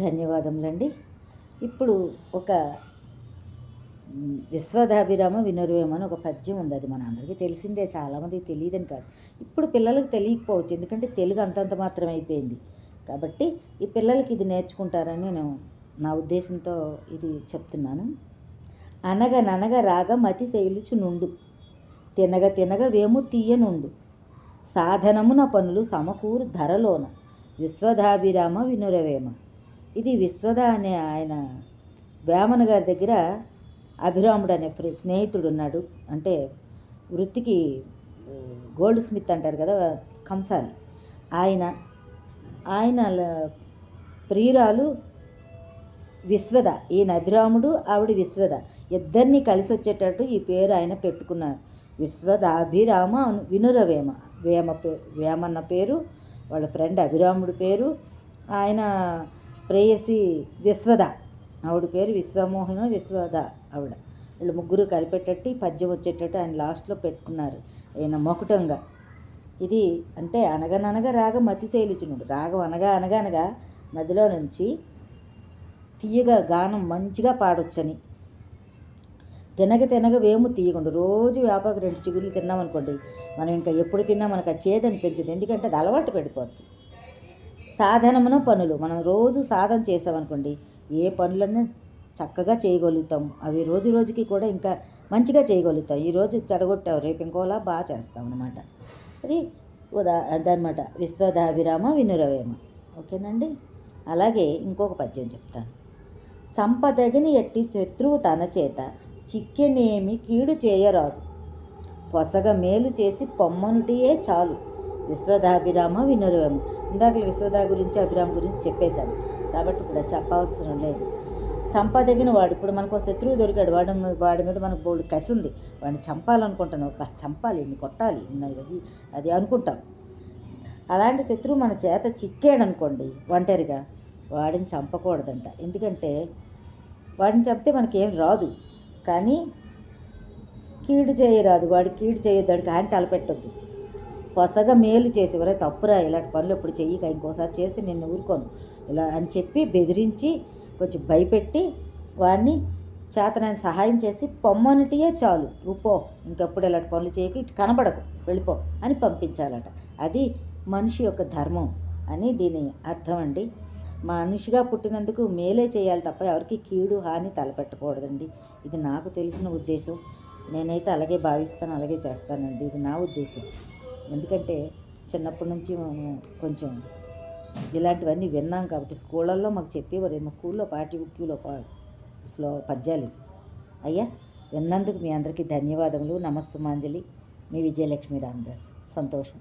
ధన్యవాదములండి. ఇప్పుడు ఒక విశ్వదాభిరామ వినురవేమ అని ఒక పద్యం ఉంది. అది మన అందరికీ తెలిసిందే, చాలామందికి తెలియదని కాదు. ఇప్పుడు పిల్లలకు తెలియకపోవచ్చు, ఎందుకంటే తెలుగు అంతంత మాత్రం అయిపోయింది. కాబట్టి ఈ పిల్లలకి ఇది నేర్చుకుంటారని నేను నా ఉద్దేశంతో ఇది చెప్తున్నాను. అనగననగ రాగం అతి శైలుచు నుండు, తినగ తినగ వేము తీయనుండు, సాధనమున పనులు సమకూరు ధరలోన, విశ్వదాభిరామ వినురవేమ. ఇది విశ్వద అనే ఆయన వేమన గారి దగ్గర అభిరాముడు అనే స్నేహితుడు ఉన్నాడు. అంటే వృత్తికి గోల్డ్ స్మిత్ అంటారు కదా, కంసాలి. ఆయన ప్రియురాలు విశ్వద. ఈయన అభిరాముడు, ఆవిడ విశ్వద. ఇద్దరిని కలిసి వచ్చేటట్టు ఈ పేరు ఆయన పెట్టుకున్నారు. విశ్వదాభిరామ వినురవేమ. వేమన్న పేరు, వాళ్ళ ఫ్రెండ్ అభిరాముడి పేరు, ఆయన ప్రేయసి విశ్వద, ఆవిడ పేరు విశ్వమోహన విశ్వద ఆవిడ. వీళ్ళు ముగ్గురు కలిపేటట్టు ఈ పద్యం వచ్చేటట్టు ఆయన లాస్ట్లో పెట్టుకున్నారు ఆయన మొకుటంగా. ఇది అంటే అనగననగా రాగం అతి శైలుచునుడు. రాగం అనగా అనగా అనగా మధ్యలో నుంచి తీయగా గానం మంచిగా పాడొచ్చని. తినగ తినగ వేము తీయకుండా. రోజు వేపాకు 2 చిగుళ్ళు తిన్నామనుకోండి, మనం ఇంకా ఎప్పుడు తిన్నా మనకు ఆ చేదనిపించదు, ఎందుకంటే అది అలవాటు పడిపోద్ది. సాధనమున పనులు, మనం రోజు సాధన చేసామనుకోండి, ఏ పనులన్నీ చక్కగా చేయగలుగుతాం. అవి రోజు రోజుకి కూడా ఇంకా మంచిగా చేయగలుగుతాం. ఈరోజు చెడగొట్టాం, రేపు ఇంకోలా బాగా చేస్తాం అన్నమాట. అది అదనమాట విశ్వదాభిరామ వినురవేమ. ఓకేనండి. అలాగే ఇంకొక పద్యం చెప్తాను. చంపదగిని ఎట్టి శత్రువు తన చేత చిక్కెనేమి కీడు చేయరాదు, పొసగ మేలు చేసి పొమ్మనుటియే చాలు, విశ్వదాభిరామ వినురవేమ. ఇందాక విశ్వదా గురించి అభిరామ గురించి చెప్పేశాను కాబట్టి ఇప్పుడు చెప్పవసరం లేదు. చంపదగిన వాడు, ఇప్పుడు మనకు శత్రువు దొరికాడు, వాడి మీద మనకు బోల్డ్ కసి ఉంది, వాడిని చంపాలనుకుంటాను, చంపాలి, కొట్టాలి, అది అనుకుంటాం. అలాంటి శత్రువు మన చేత చిక్కాడు అనుకోండి ఒంటరిగా, వాడిని చంపకూడదంట. ఎందుకంటే వాడిని చంపితే మనకేం రాదు, కానీ కీడు చేయరాదు, వాడికి కీడు చేయొద్దు, కానీ తలపెట్టొద్దు. పొసగ మేలు చేసి, వరే తప్పురా, ఇలాంటి పనులు ఎప్పుడు చెయ్యక, ఇంకోసారి చేస్తే నిన్ను ఊరుకోను ఇలా అని చెప్పి బెదిరించి కొంచెం భయపెట్టి వాడిని చేతనైన సహాయం చేసి పొమ్మనిటియే చాలు, ఉప్పో, ఇంకెప్పుడు ఇలాంటి పనులు చేయక, ఇటు కనబడకు, వెళ్ళిపో అని పంపించాలట. అది మనిషి యొక్క ధర్మం అని దీని అర్థం అండి. మనిషిగా పుట్టినందుకు మేలే చేయాలి తప్ప ఎవరికి కీడు హాని తలపెట్టకూడదండి. ఇది నాకు తెలిసిన ఉద్దేశం. నేనైతే అలాగే భావిస్తాను, అలాగే చేస్తానండి. ఇది నా ఉద్దేశం. ఎందుకంటే చిన్నప్పటి నుంచి మేము కొంచెం ఇలాంటివన్నీ విన్నాం కాబట్టి, స్కూళ్ళల్లో మాకు చెప్పేవారు. మా స్కూల్లో పాఠ్య బుక్లో పద్యాలు. అయ్యా, విన్నందుకు మీ అందరికీ ధన్యవాదములు. నమస్తమాంజలి. మీ విజయలక్ష్మి రామదాస్. సంతోషం.